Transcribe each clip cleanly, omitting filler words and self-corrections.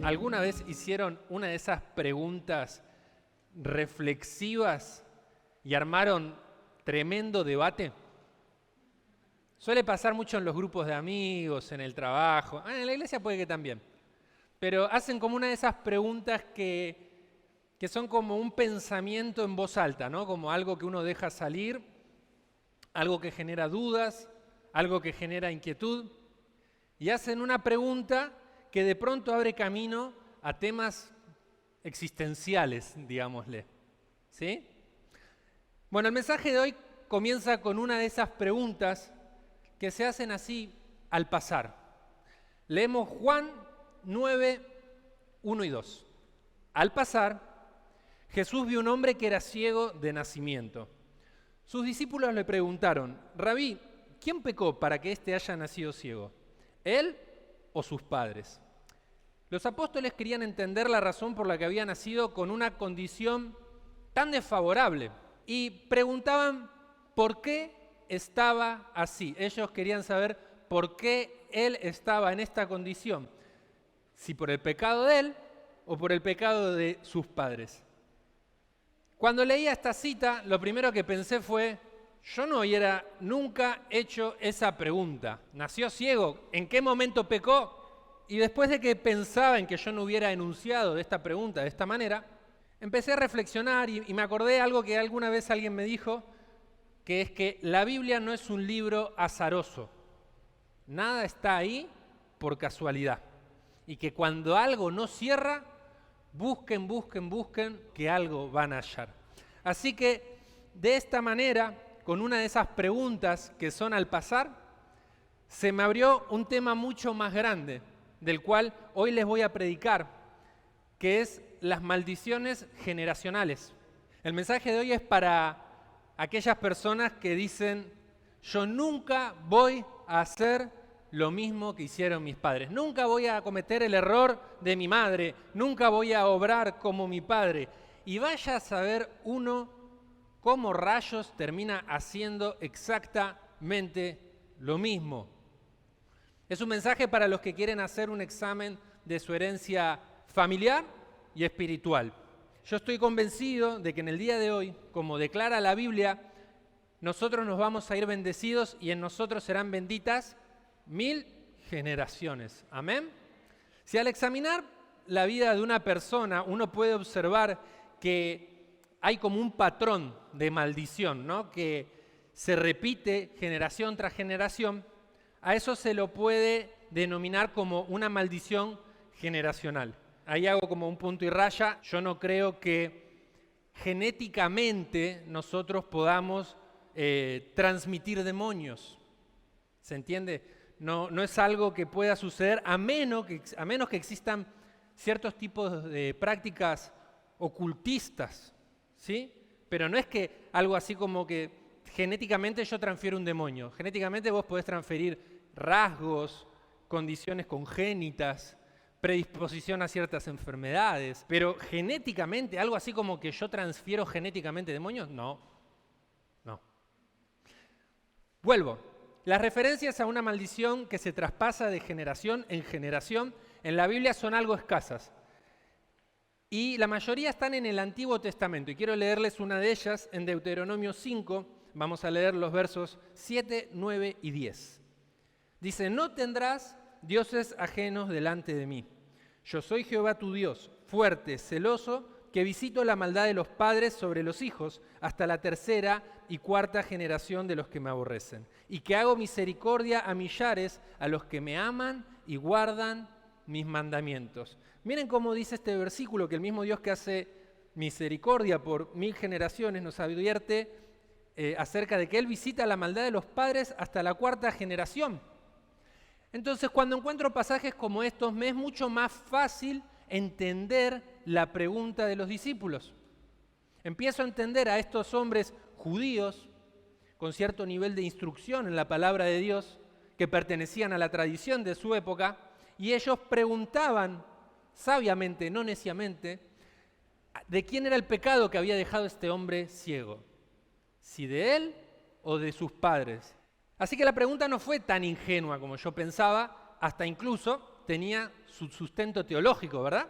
¿Alguna vez hicieron una de esas preguntas reflexivas y armaron tremendo debate? Suele pasar mucho en los grupos de amigos, en el trabajo, en la iglesia puede que también, pero hacen como una de esas preguntas que son como un pensamiento en voz alta, ¿no? Como algo que uno deja salir, algo que genera dudas, algo que genera inquietud, y hacen una pregunta que de pronto abre camino a temas existenciales, digámosle. ¿Sí? Bueno, el mensaje de hoy comienza con una de esas preguntas que se hacen así al pasar. Leemos Juan 9, 1 y 2. Al pasar, Jesús vio un hombre que era ciego de nacimiento. Sus discípulos le preguntaron: Rabí, ¿quién pecó para que éste haya nacido ciego? ¿Él o sus padres? Los apóstoles querían entender la razón por la que había nacido con una condición tan desfavorable y preguntaban por qué estaba así. Ellos querían saber por qué él estaba en esta condición, si por el pecado de él o por el pecado de sus padres. Cuando leía esta cita, lo primero que pensé fue: yo no hubiera nunca hecho esa pregunta. ¿Nació ciego? ¿En qué momento pecó? Y después de que pensaba en que yo no hubiera enunciado de esta pregunta de esta manera, empecé a reflexionar y me acordé de algo que alguna vez alguien me dijo, que es que la Biblia no es un libro azaroso. Nada está ahí por casualidad. Y que cuando algo no cierra, busquen, que algo van a hallar. Así que, de esta manera, con una de esas preguntas que son al pasar, se me abrió un tema mucho más grande, del cual hoy les voy a predicar, que es las maldiciones generacionales. El mensaje de hoy es para aquellas personas que dicen: yo nunca voy a hacer lo mismo que hicieron mis padres, nunca voy a cometer el error de mi madre, nunca voy a obrar como mi padre. Y vaya a saber uno cómo rayos termina haciendo exactamente lo mismo. Es un mensaje para los que quieren hacer un examen de su herencia familiar y espiritual. Yo estoy convencido de que en el día de hoy, como declara la Biblia, nosotros nos vamos a ir bendecidos y en nosotros serán benditas 1000 generaciones. ¿Amén? Si al examinar la vida de una persona uno puede observar que hay como un patrón de maldición, ¿no?, que se repite generación tras generación, a eso se lo puede denominar como una maldición generacional. Ahí hago como un punto y raya. Yo no creo que genéticamente nosotros podamos transmitir demonios. ¿Se entiende? No es algo que pueda suceder a menos que existan ciertos tipos de prácticas ocultistas, ¿sí? Pero no es que algo así como que genéticamente yo transfiero un demonio. Genéticamente vos podés transferir rasgos, condiciones congénitas, predisposición a ciertas enfermedades, pero genéticamente, algo así como que yo transfiero genéticamente demonios, no. Vuelvo. Las referencias a una maldición que se traspasa de generación en generación en la Biblia son algo escasas. Y la mayoría están en el Antiguo Testamento. Y quiero leerles una de ellas en Deuteronomio 5. Vamos a leer los versos 7, 9 y 10. Dice: no tendrás dioses ajenos delante de mí. Yo soy Jehová tu Dios, fuerte, celoso, que visito la maldad de los padres sobre los hijos hasta la 3ª y 4ª generación de los que me aborrecen, y que hago misericordia a millares a los que me aman y guardan mis mandamientos. Miren cómo dice este versículo, que el mismo Dios que hace misericordia por 1000 generaciones nos advierte acerca de que Él visita la maldad de los padres hasta la 4ª generación. Entonces, cuando encuentro pasajes como estos, me es mucho más fácil entender la pregunta de los discípulos. Empiezo a entender a estos hombres judíos con cierto nivel de instrucción en la palabra de Dios, que pertenecían a la tradición de su época, y ellos preguntaban sabiamente, no neciamente, de quién era el pecado que había dejado este hombre ciego, si de él o de sus padres. Así que la pregunta no fue tan ingenua como yo pensaba, hasta incluso tenía su sustento teológico, ¿verdad?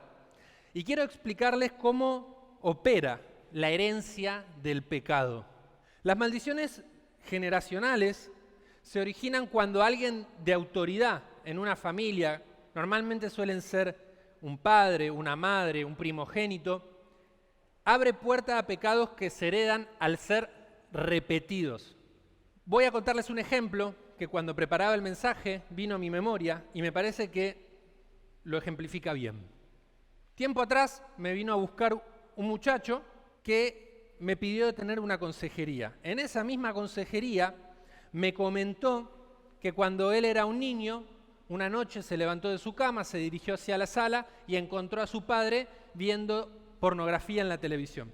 Y quiero explicarles cómo opera la herencia del pecado. Las maldiciones generacionales se originan cuando alguien de autoridad en una familia, normalmente suelen ser un padre, una madre, un primogénito, abre puerta a pecados que se heredan al ser repetidos. Voy a contarles un ejemplo que cuando preparaba el mensaje vino a mi memoria y me parece que lo ejemplifica bien. Tiempo atrás me vino a buscar un muchacho que me pidió tener una consejería. En esa misma consejería me comentó que cuando él era un niño, una noche se levantó de su cama, se dirigió hacia la sala y encontró a su padre viendo pornografía en la televisión.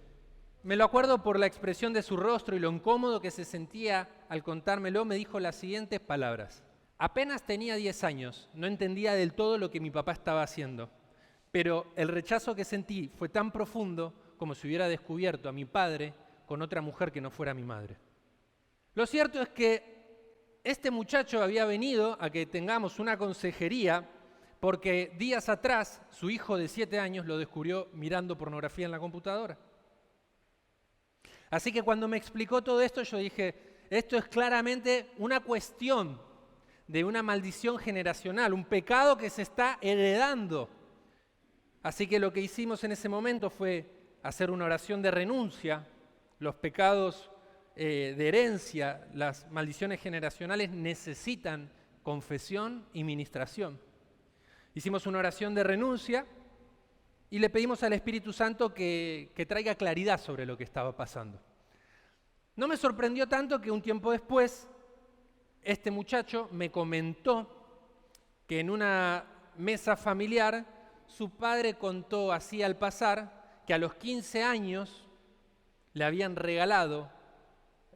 Me lo acuerdo por la expresión de su rostro y lo incómodo que se sentía al contármelo. Me dijo las siguientes palabras: apenas tenía 10 años, no entendía del todo lo que mi papá estaba haciendo, pero el rechazo que sentí fue tan profundo como si hubiera descubierto a mi padre con otra mujer que no fuera mi madre. Lo cierto es que este muchacho había venido a que tengamos una consejería porque días atrás su hijo de 7 años lo descubrió mirando pornografía en la computadora. Así que cuando me explicó todo esto, yo dije, esto es claramente una cuestión de una maldición generacional, un pecado que se está heredando. Así que lo que hicimos en ese momento fue hacer una oración de renuncia. Los pecados de herencia, las maldiciones generacionales necesitan confesión y ministración. Hicimos una oración de renuncia y le pedimos al Espíritu Santo que traiga claridad sobre lo que estaba pasando. No me sorprendió tanto que un tiempo después este muchacho me comentó que en una mesa familiar su padre contó así al pasar que a los 15 años le habían regalado,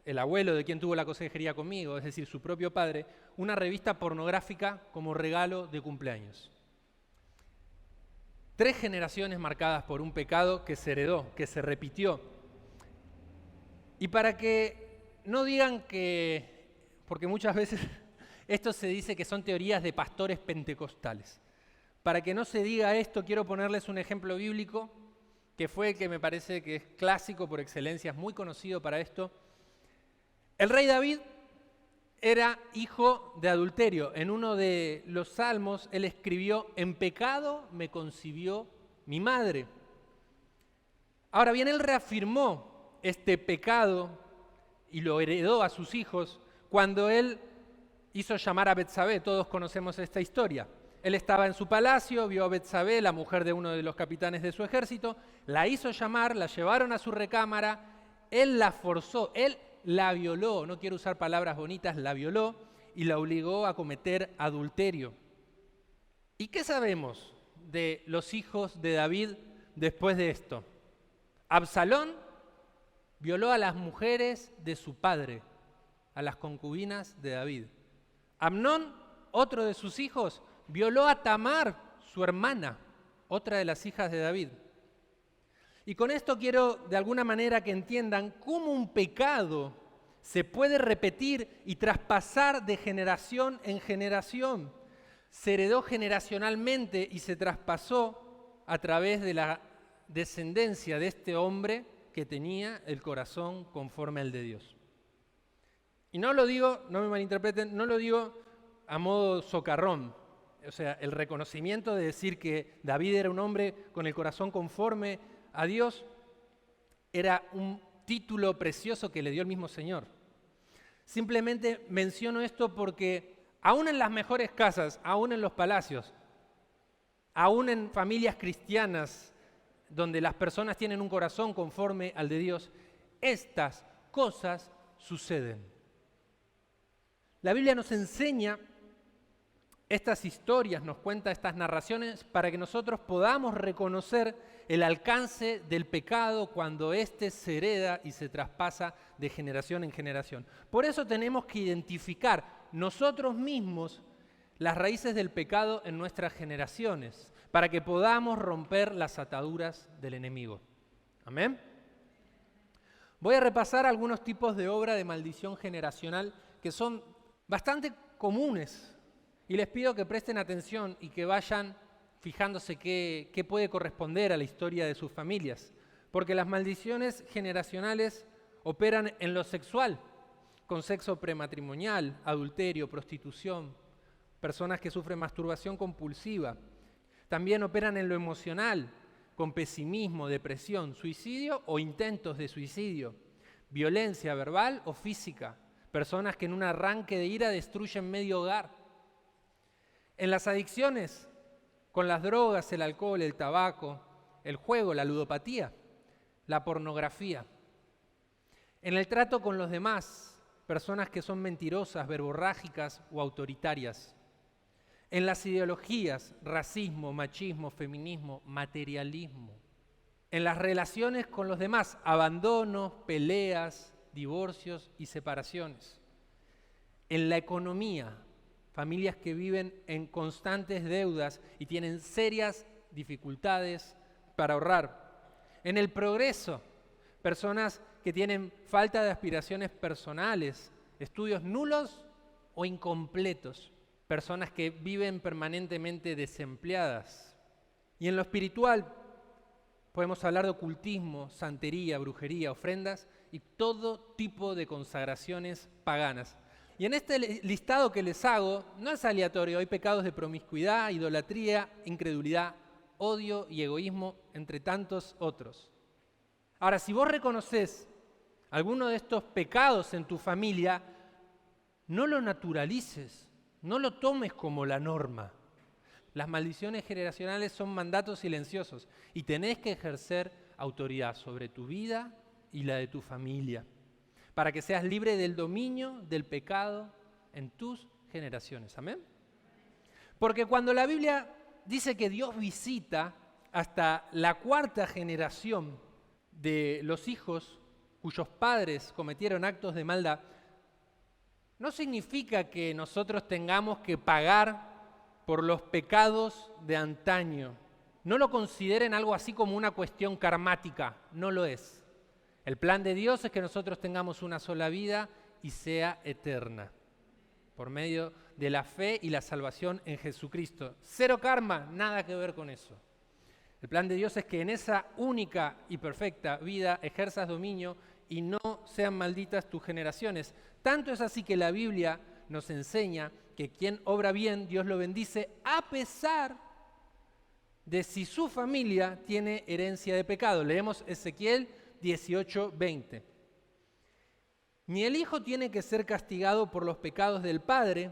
el abuelo de quien tuvo la consejería conmigo, es decir, su propio padre, una revista pornográfica como regalo de cumpleaños. 3 generaciones marcadas por un pecado que se heredó, que se repitió. Y para que no digan que, porque muchas veces esto se dice que son teorías de pastores pentecostales. Para que no se diga esto, quiero ponerles un ejemplo bíblico que fue el que me parece que es clásico por excelencia, es muy conocido para esto. El rey David era hijo de adulterio. En uno de los salmos él escribió: en pecado me concibió mi madre. Ahora bien, él reafirmó este pecado y lo heredó a sus hijos cuando él hizo llamar a Betsabé. Todos conocemos esta historia. Él estaba en su palacio, vio a Betsabé, la mujer de uno de los capitanes de su ejército, la hizo llamar, la llevaron a su recámara, él la forzó, él la violó, no quiero usar palabras bonitas, la violó y la obligó a cometer adulterio. ¿Y qué sabemos de los hijos de David después de esto? Absalón violó a las mujeres de su padre, a las concubinas de David. Amnón, otro de sus hijos, violó a Tamar, su hermana, otra de las hijas de David. Y con esto quiero de alguna manera que entiendan cómo un pecado se puede repetir y traspasar de generación en generación. Se heredó generacionalmente y se traspasó a través de la descendencia de este hombre que tenía el corazón conforme al de Dios. Y no lo digo, no me malinterpreten, no lo digo a modo socarrón. O sea, el reconocimiento de decir que David era un hombre con el corazón conforme a Dios era un título precioso que le dio el mismo Señor. Simplemente menciono esto porque aún en las mejores casas, aún en los palacios, aún en familias cristianas donde las personas tienen un corazón conforme al de Dios, estas cosas suceden. La Biblia nos enseña estas historias, nos cuenta estas narraciones para que nosotros podamos reconocer el alcance del pecado cuando éste se hereda y se traspasa de generación en generación. Por eso tenemos que identificar nosotros mismos las raíces del pecado en nuestras generaciones, para que podamos romper las ataduras del enemigo. ¿Amén? Voy a repasar algunos tipos de obra de maldición generacional que son bastante comunes Y les pido que presten atención y que vayan fijándose qué puede corresponder a la historia de sus familias. Porque las maldiciones generacionales operan en lo sexual, con sexo prematrimonial, adulterio, prostitución, personas que sufren masturbación compulsiva. También operan en lo emocional, con pesimismo, depresión, suicidio o intentos de suicidio, violencia verbal o física, personas que en un arranque de ira destruyen medio hogar. En las adicciones, con las drogas, el alcohol, el tabaco, el juego, la ludopatía, la pornografía. En el trato con los demás, personas que son mentirosas, verborrágicas o autoritarias. En las ideologías, racismo, machismo, feminismo, materialismo. En las relaciones con los demás, abandonos, peleas, divorcios y separaciones. En la economía, familias que viven en constantes deudas y tienen serias dificultades para ahorrar. En el progreso, personas que tienen falta de aspiraciones personales, estudios nulos o incompletos, personas que viven permanentemente desempleadas. Y en lo espiritual podemos hablar de ocultismo, santería, brujería, ofrendas y todo tipo de consagraciones paganas. Y en este listado que les hago, no es aleatorio, hay pecados de promiscuidad, idolatría, incredulidad, odio y egoísmo, entre tantos otros. Ahora, si vos reconoces alguno de estos pecados en tu familia, no lo naturalices, no lo tomes como la norma. Las maldiciones generacionales son mandatos silenciosos y tenés que ejercer autoridad sobre tu vida y la de tu familia, para que seas libre del dominio del pecado en tus generaciones. ¿Amén? Porque cuando la Biblia dice que Dios visita hasta la 4ª generación de los hijos cuyos padres cometieron actos de maldad, no significa que nosotros tengamos que pagar por los pecados de antaño. No lo consideren algo así como una cuestión karmática, no lo es. El plan de Dios es que nosotros tengamos una sola vida y sea eterna, por medio de la fe y la salvación en Jesucristo. Cero karma, nada que ver con eso. El plan de Dios es que en esa única y perfecta vida ejerzas dominio y no sean malditas tus generaciones. Tanto es así que la Biblia nos enseña que quien obra bien, Dios lo bendice, a pesar de si su familia tiene herencia de pecado. Leemos Ezequiel 18:20. Ni el hijo tiene que ser castigado por los pecados del padre,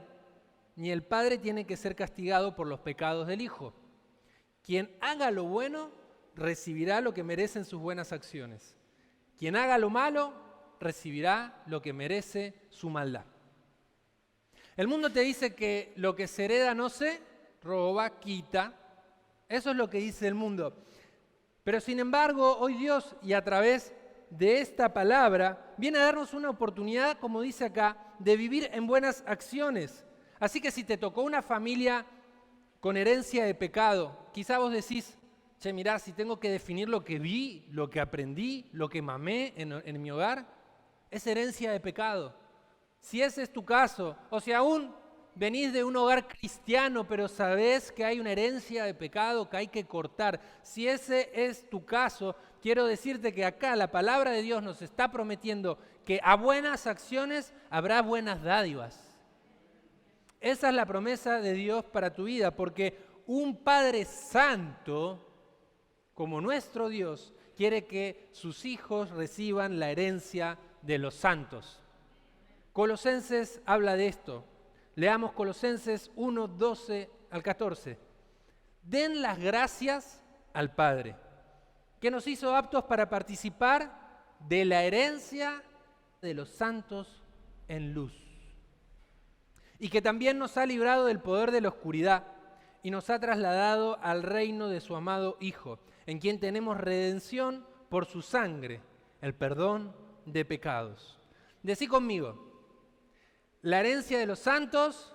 ni el padre tiene que ser castigado por los pecados del hijo. Quien haga lo bueno, recibirá lo que merecen sus buenas acciones. Quien haga lo malo, recibirá lo que merece su maldad. El mundo te dice que lo que se hereda no se roba, quita. Eso es lo que dice el mundo. Pero sin embargo, hoy Dios, y a través de esta palabra, viene a darnos una oportunidad, como dice acá, de vivir en buenas acciones. Así que si te tocó una familia con herencia de pecado, quizá vos decís, che, mirá, si tengo que definir lo que vi, lo que aprendí, lo que mamé en mi hogar, es herencia de pecado. Si ese es tu caso, o si aún venís de un hogar cristiano, pero sabés que hay una herencia de pecado que hay que cortar, si ese es tu caso, quiero decirte que acá la palabra de Dios nos está prometiendo que a buenas acciones habrá buenas dádivas. Esa es la promesa de Dios para tu vida, porque un Padre Santo, como nuestro Dios, quiere que sus hijos reciban la herencia de los santos. Colosenses habla de esto. Leamos Colosenses 1, 12 al 14. Den las gracias al Padre, que nos hizo aptos para participar de la herencia de los santos en luz, y que también nos ha librado del poder de la oscuridad y nos ha trasladado al reino de su amado Hijo, en quien tenemos redención por su sangre, el perdón de pecados. Decí conmigo, la herencia de los santos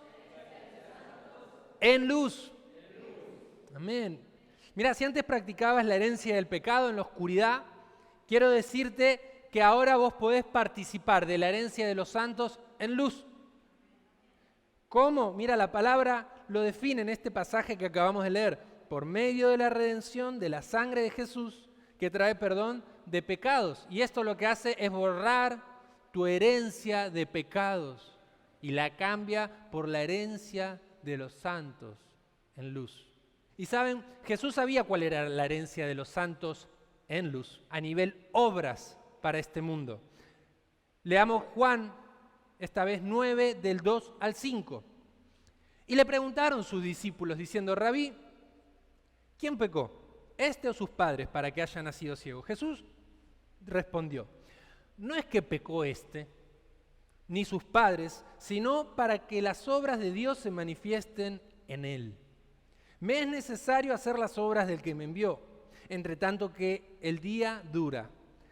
en luz. Amén. Mira, si antes practicabas la herencia del pecado en la oscuridad, quiero decirte que ahora vos podés participar de la herencia de los santos en luz. ¿Cómo? Mira, la palabra lo define en este pasaje que acabamos de leer. Por medio de la redención de la sangre de Jesús, que trae perdón de pecados. Y esto lo que hace es borrar tu herencia de pecados y la cambia por la herencia de los santos en luz. Y saben, Jesús sabía cuál era la herencia de los santos en luz, a nivel obras para este mundo. Leamos Juan, esta vez 9, del 2 al 5. Y le preguntaron sus discípulos diciendo: Rabí, ¿quién pecó, este o sus padres, para que haya nacido ciego? Jesús respondió: no es que pecó este, ni sus padres, sino para que las obras de Dios se manifiesten en él. Me es necesario hacer las obras del que me envió, entre tanto que el día dura.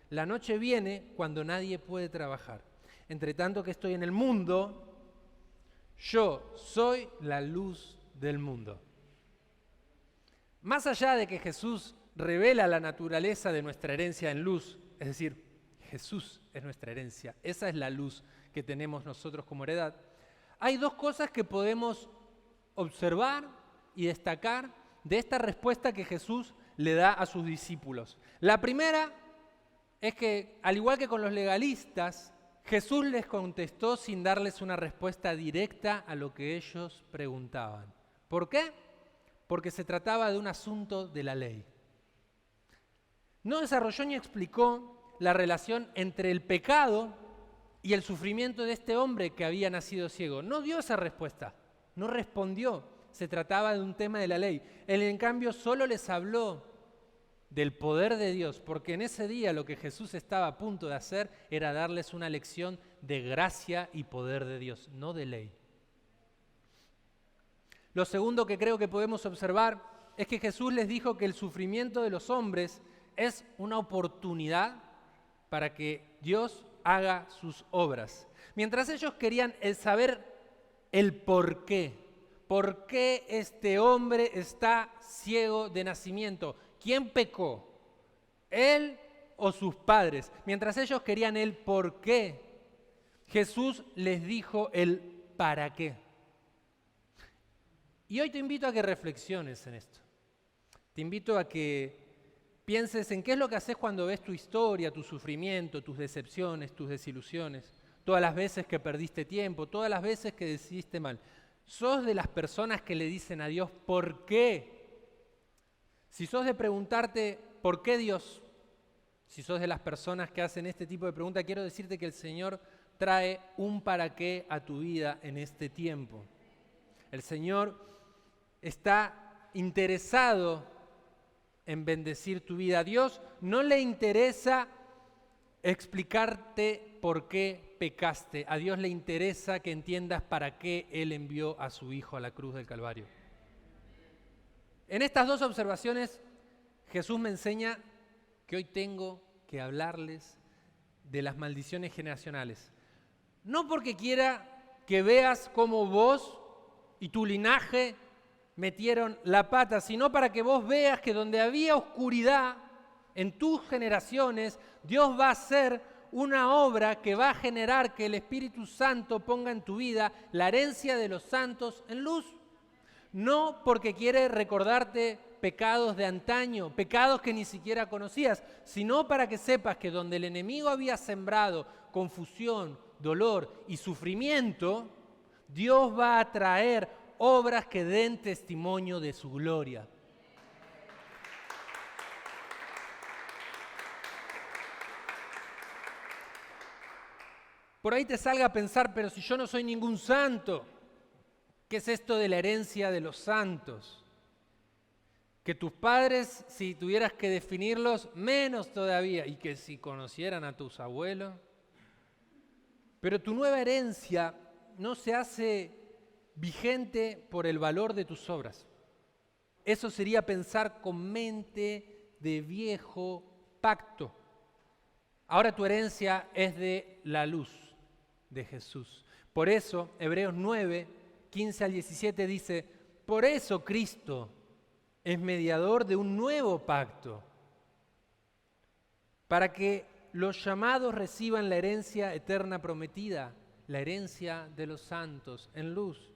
La noche viene cuando nadie puede trabajar. Entre tanto que estoy en el mundo, yo soy la luz del mundo. Más allá de que Jesús revela la naturaleza de nuestra herencia en luz, es decir, Jesús es nuestra herencia, esa es la luz que tenemos nosotros como heredad, hay dos cosas que podemos observar y destacar de esta respuesta que Jesús le da a sus discípulos. La primera es que, al igual que con los legalistas, Jesús les contestó sin darles una respuesta directa a lo que ellos preguntaban. ¿Por qué? Porque se trataba de un asunto de la ley. No desarrolló ni explicó la relación entre el pecado y el sufrimiento de este hombre que había nacido ciego. No dio esa respuesta, no respondió. Se trataba de un tema de la ley. Él, en cambio, solo les habló del poder de Dios, porque en ese día lo que Jesús estaba a punto de hacer era darles una lección de gracia y poder de Dios, no de ley. Lo segundo que creo que podemos observar es que Jesús les dijo que el sufrimiento de los hombres es una oportunidad para que Dios haga sus obras. Mientras ellos querían saber el por qué este hombre está ciego de nacimiento. ¿Quién pecó? ¿Él o sus padres? Mientras ellos querían el por qué, Jesús les dijo el para qué. Y hoy te invito a que reflexiones en esto. Te invito a que pienses en qué es lo que haces cuando ves tu historia, tu sufrimiento, tus decepciones, tus desilusiones, todas las veces que perdiste tiempo, todas las veces que decidiste mal. ¿Sos de las personas que le dicen a Dios por qué? Si sos de preguntarte ¿por qué Dios? Si sos de las personas que hacen este tipo de preguntas, quiero decirte que el Señor trae un para qué a tu vida en este tiempo. El Señor está interesado en bendecir tu vida. A Dios no le interesa explicarte por qué pecaste. A Dios le interesa que entiendas para qué Él envió a su Hijo a la cruz del Calvario. En estas dos observaciones, Jesús me enseña que hoy tengo que hablarles de las maldiciones generacionales. No porque quiera que veas cómo vos y tu linaje metieron la pata, sino para que vos veas que donde había oscuridad en tus generaciones, Dios va a hacer una obra que va a generar que el Espíritu Santo ponga en tu vida la herencia de los santos en luz. No porque quiere recordarte pecados de antaño, pecados que ni siquiera conocías, sino para que sepas que donde el enemigo había sembrado confusión, dolor y sufrimiento, Dios va a traer obras que den testimonio de su gloria. Por ahí te salga a pensar, pero si yo no soy ningún santo, ¿qué es esto de la herencia de los santos? Que tus padres, si tuvieras que definirlos, menos todavía, y que si conocieran a tus abuelos. Pero tu nueva herencia no se hace vigente por el valor de tus obras. Eso sería pensar con mente de viejo pacto. Ahora tu herencia es de la luz de Jesús. Por eso, Hebreos 9, 15 al 17 dice, por eso Cristo es mediador de un nuevo pacto, para que los llamados reciban la herencia eterna prometida, la herencia de los santos en luz.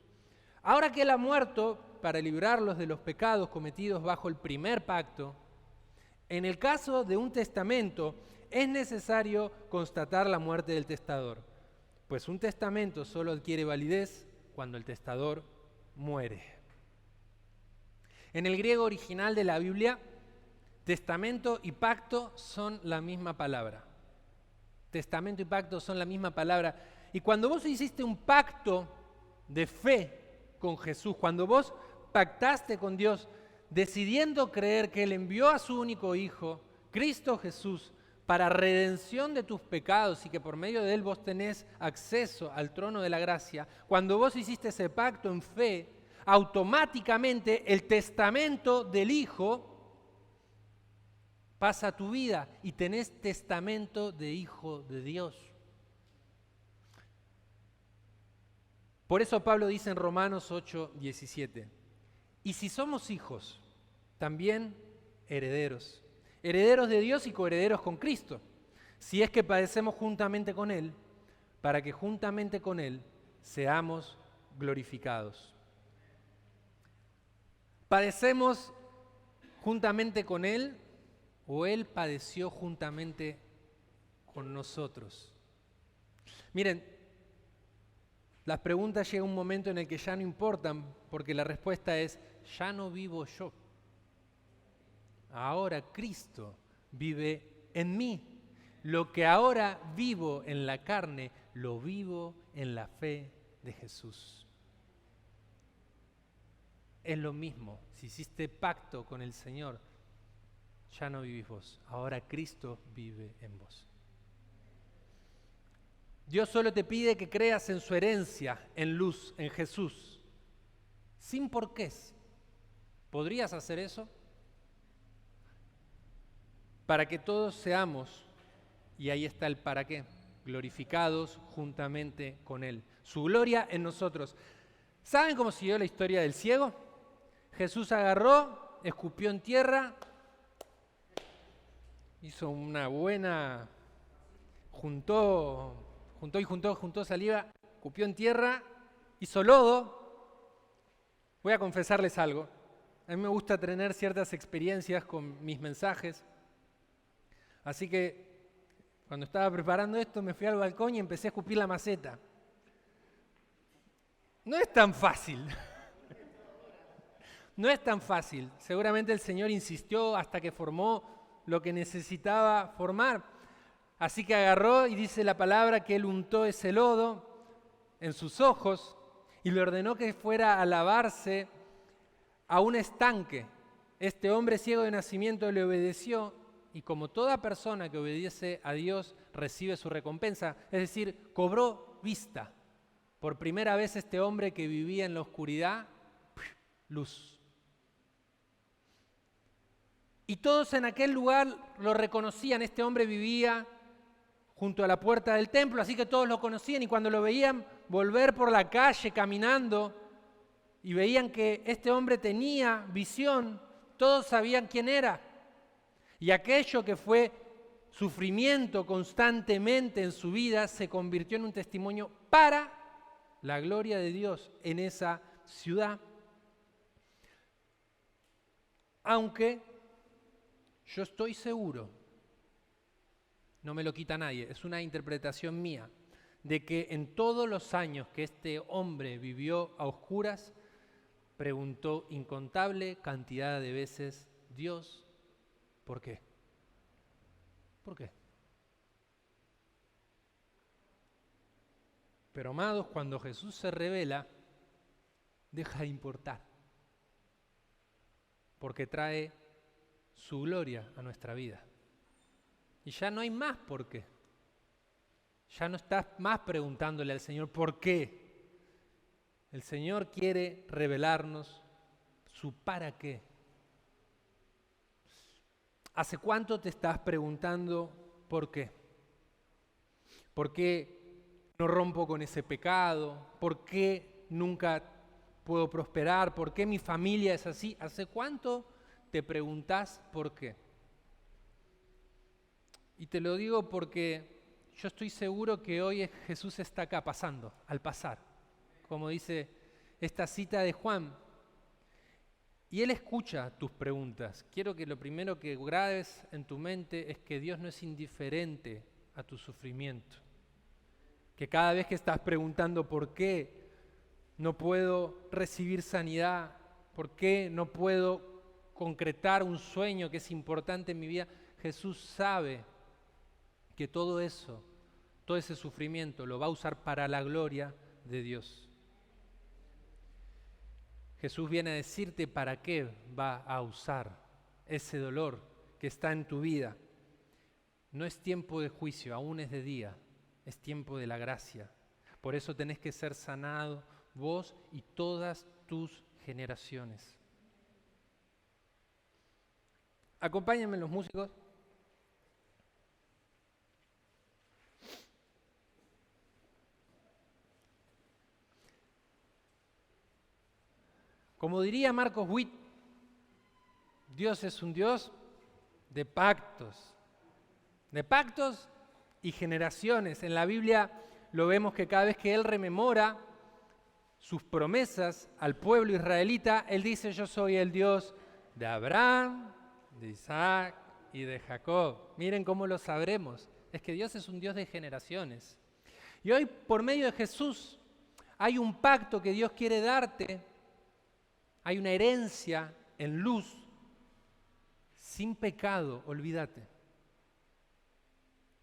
Ahora que Él ha muerto para librarlos de los pecados cometidos bajo el primer pacto, en el caso de un testamento es necesario constatar la muerte del testador, pues un testamento solo adquiere validez cuando el testador muere. En el griego original de la Biblia, testamento y pacto son la misma palabra. Testamento y pacto son la misma palabra. Y cuando vos hiciste un pacto de fe con Jesús, cuando vos pactaste con Dios, decidiendo creer que Él envió a su único Hijo, Cristo Jesús, para redención de tus pecados y que por medio de Él vos tenés acceso al trono de la gracia, cuando vos hiciste ese pacto en fe, automáticamente el testamento del Hijo pasa a tu vida y tenés testamento de Hijo de Dios. Por eso Pablo dice en Romanos 8:17, y si somos hijos, también herederos, herederos de Dios y coherederos con Cristo, si es que padecemos juntamente con Él, para que juntamente con Él seamos glorificados. ¿Padecemos juntamente con Él o Él padeció juntamente con nosotros? Miren, las preguntas llega un momento en el que ya no importan, porque la respuesta es, ya no vivo yo. Ahora Cristo vive en mí. Lo que ahora vivo en la carne, lo vivo en la fe de Jesús. Es lo mismo, si hiciste pacto con el Señor, ya no vivís vos, ahora Cristo vive en vos. Dios solo te pide que creas en su herencia, en luz, en Jesús, sin porqués. ¿Podrías hacer eso? Para que todos seamos, y ahí está el para qué, glorificados juntamente con Él. Su gloria en nosotros. ¿Saben cómo siguió la historia del ciego? Jesús agarró, escupió en tierra, hizo una buena, juntó saliva, escupió en tierra, hizo lodo. Voy a confesarles algo. A mí me gusta tener ciertas experiencias con mis mensajes. Así que cuando estaba preparando esto me fui al balcón y empecé a escupir la maceta. No es tan fácil. No es tan fácil. Seguramente el Señor insistió hasta que formó lo que necesitaba formar. Así que agarró y dice la palabra que Él untó ese lodo en sus ojos y le ordenó que fuera a lavarse a un estanque. Este hombre ciego de nacimiento le obedeció y como toda persona que obedece a Dios recibe su recompensa, es decir, cobró vista. Por primera vez este hombre que vivía en la oscuridad, luz. Y todos en aquel lugar lo reconocían, este hombre vivía junto a la puerta del templo, así que todos lo conocían y cuando lo veían volver por la calle caminando y veían que este hombre tenía visión, todos sabían quién era. Y aquello que fue sufrimiento constantemente en su vida se convirtió en un testimonio para la gloria de Dios en esa ciudad. Aunque yo estoy seguro, no me lo quita nadie, es una interpretación mía, de que en todos los años que este hombre vivió a oscuras, preguntó incontable cantidad de veces, Dios, ¿por qué? ¿Por qué? Pero amados, cuando Jesús se revela, deja de importar, porque trae su gloria a nuestra vida. Y ya no hay más por qué. Ya no estás más preguntándole al Señor por qué. El Señor quiere revelarnos su para qué. ¿Hace cuánto te estás preguntando por qué? ¿Por qué no rompo con ese pecado? ¿Por qué nunca puedo prosperar? ¿Por qué mi familia es así? ¿Hace cuánto te preguntás por qué? Y te lo digo porque yo estoy seguro que hoy Jesús está acá pasando, al pasar. Como dice esta cita de Juan. Y Él escucha tus preguntas. Quiero que lo primero que grabes en tu mente es que Dios no es indiferente a tu sufrimiento. Que cada vez que estás preguntando por qué no puedo recibir sanidad, por qué no puedo concretar un sueño que es importante en mi vida, Jesús sabe que todo eso, todo ese sufrimiento lo va a usar para la gloria de Dios. Jesús viene a decirte para qué va a usar ese dolor que está en tu vida. No es tiempo de juicio, aún es de día, es tiempo de la gracia. Por eso tenés que ser sanado vos y todas tus generaciones. Acompáñenme los músicos. Como diría Marcos Witt, Dios es un Dios de pactos y generaciones. En la Biblia lo vemos que cada vez que Él rememora sus promesas al pueblo israelita, Él dice: yo soy el Dios de Abraham, de Isaac y de Jacob. Miren cómo lo sabremos. Es que Dios es un Dios de generaciones. Y hoy, por medio de Jesús, hay un pacto que Dios quiere darte. Hay una herencia en luz, sin pecado, olvídate.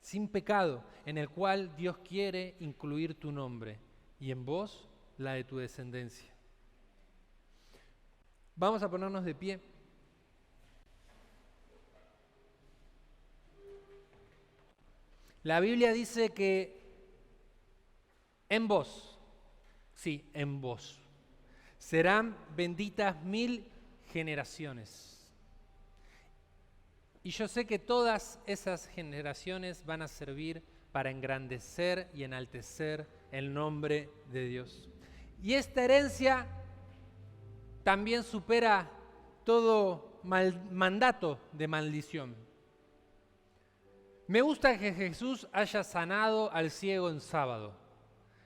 Sin pecado, en el cual Dios quiere incluir tu nombre y en vos la de tu descendencia. Vamos a ponernos de pie. La Biblia dice que en vos, sí, en vos, serán benditas 1000 generaciones. Y yo sé que todas esas generaciones van a servir para engrandecer y enaltecer el nombre de Dios. Y esta herencia también supera todo mandato de maldición. Me gusta que Jesús haya sanado al ciego en sábado.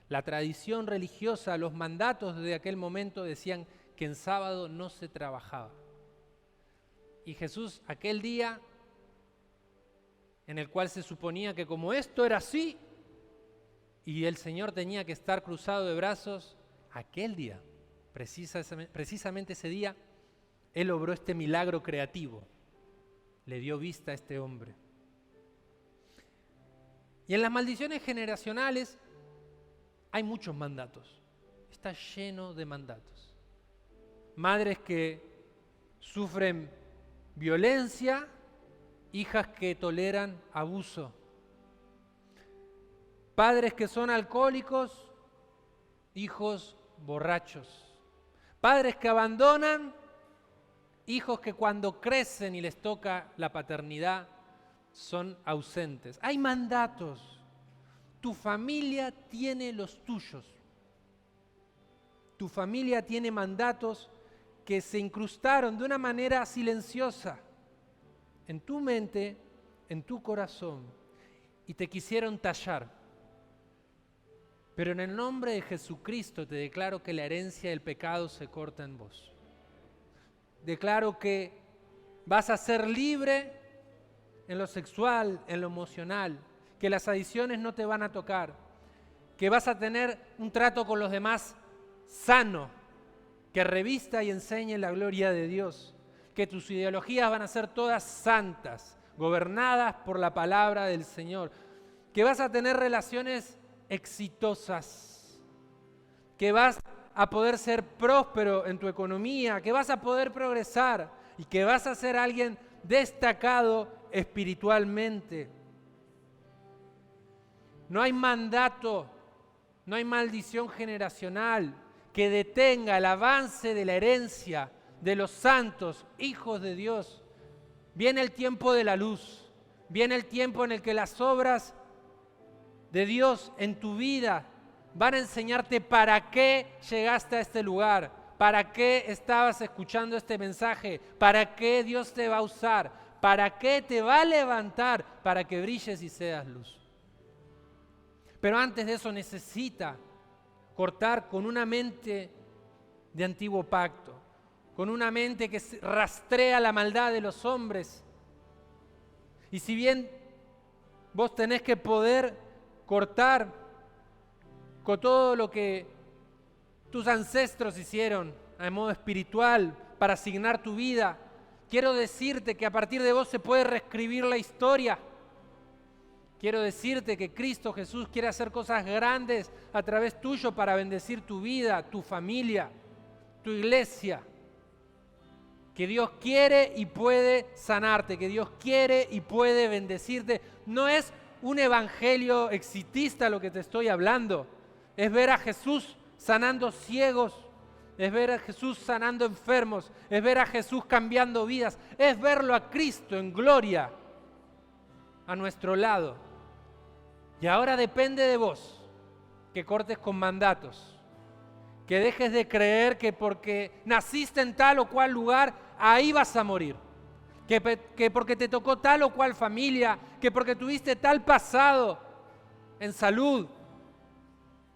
La tradición religiosa, los mandatos de aquel momento decían que en sábado no se trabajaba. Y Jesús, aquel día en el cual se suponía que como esto era así y el Señor tenía que estar cruzado de brazos, aquel día, precisamente ese día, Él obró este milagro creativo. Le dio vista a este hombre. Y en las maldiciones generacionales hay muchos mandatos. Está lleno de mandatos. Madres que sufren violencia, hijas que toleran abuso. Padres que son alcohólicos, hijos borrachos. Padres que abandonan, hijos que cuando crecen y les toca la paternidad son ausentes. Hay mandatos. Tu familia tiene los tuyos. Tu familia tiene mandatos que se incrustaron de una manera silenciosa en tu mente, en tu corazón, y te quisieron tallar. Pero en el nombre de Jesucristo te declaro que la herencia del pecado se corta en vos. Declaro que vas a ser libre en lo sexual, en lo emocional, que las adicciones no te van a tocar, que vas a tener un trato con los demás sano, que revista y enseñe la gloria de Dios, que tus ideologías van a ser todas santas, gobernadas por la palabra del Señor, que vas a tener relaciones exitosas, que vas a poder ser próspero en tu economía, que vas a poder progresar y que vas a ser alguien destacado espiritualmente. No hay mandato, no hay maldición generacional que detenga el avance de la herencia de los santos, hijos de Dios. Viene el tiempo de la luz, viene el tiempo en el que las obras de Dios en tu vida van a enseñarte para qué llegaste a este lugar, para qué estabas escuchando este mensaje, para qué Dios te va a usar, para qué te va a levantar, para que brilles y seas luz. Pero antes de eso necesita cortar con una mente de antiguo pacto, con una mente que rastrea la maldad de los hombres. Y si bien vos tenés que poder cortar con todo lo que tus ancestros hicieron a modo espiritual para asignar tu vida, quiero decirte que a partir de vos se puede reescribir la historia. Quiero decirte que Cristo Jesús quiere hacer cosas grandes a través tuyo para bendecir tu vida, tu familia, tu iglesia. Que Dios quiere y puede sanarte, que Dios quiere y puede bendecirte. No es un evangelio exitista lo que te estoy hablando. Es ver a Jesús sanando ciegos, es ver a Jesús sanando enfermos, es ver a Jesús cambiando vidas, es verlo a Cristo en gloria a nuestro lado. Y ahora depende de vos que cortes con mandatos, que dejes de creer que porque naciste en tal o cual lugar, ahí vas a morir. Que porque te tocó tal o cual familia, que porque tuviste tal pasado en salud,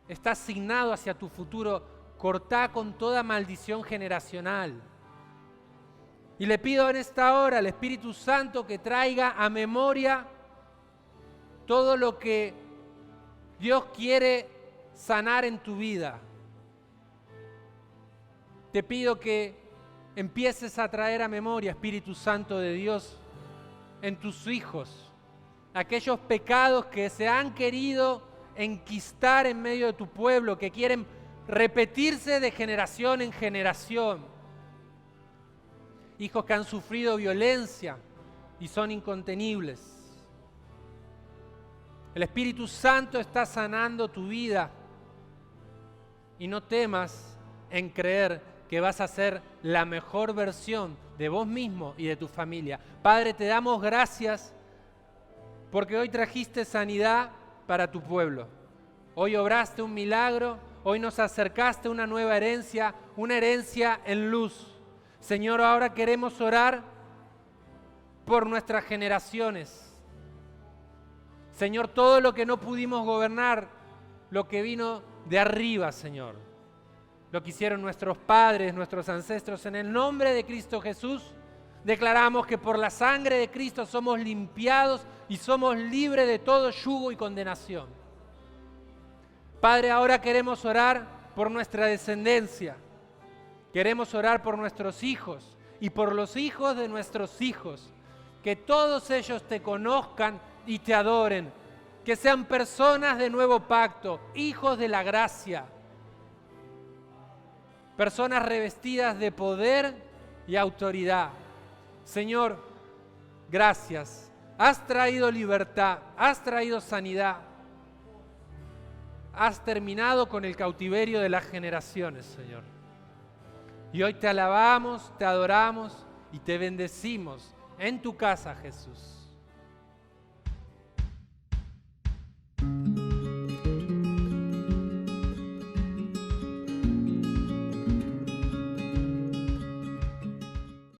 está asignado hacia tu futuro. Cortá con toda maldición generacional. Y le pido en esta hora al Espíritu Santo que traiga a memoria todo lo que Dios quiere sanar en tu vida. Te pido que empieces a traer a memoria, Espíritu Santo de Dios, en tus hijos, aquellos pecados que se han querido enquistar en medio de tu pueblo, que quieren repetirse de generación en generación. Hijos que han sufrido violencia y son incontenibles. El Espíritu Santo está sanando tu vida y no temas en creer que vas a ser la mejor versión de vos mismo y de tu familia. Padre, te damos gracias porque hoy trajiste sanidad para tu pueblo. Hoy obraste un milagro, hoy nos acercaste una nueva herencia, una herencia en luz. Señor, ahora queremos orar por nuestras generaciones. Señor, todo lo que no pudimos gobernar, lo que vino de arriba, Señor. Lo que hicieron nuestros padres, nuestros ancestros, en el nombre de Cristo Jesús, declaramos que por la sangre de Cristo somos limpiados y somos libres de todo yugo y condenación. Padre, ahora queremos orar por nuestra descendencia. Queremos orar por nuestros hijos y por los hijos de nuestros hijos. Que todos ellos te conozcan y te adoren. Que sean personas de nuevo pacto, hijos de la gracia. Personas revestidas de poder y autoridad. Señor, gracias. Has traído libertad, has traído sanidad. Has terminado con el cautiverio de las generaciones, Señor. Y hoy te alabamos, te adoramos y te bendecimos en tu casa, Jesús.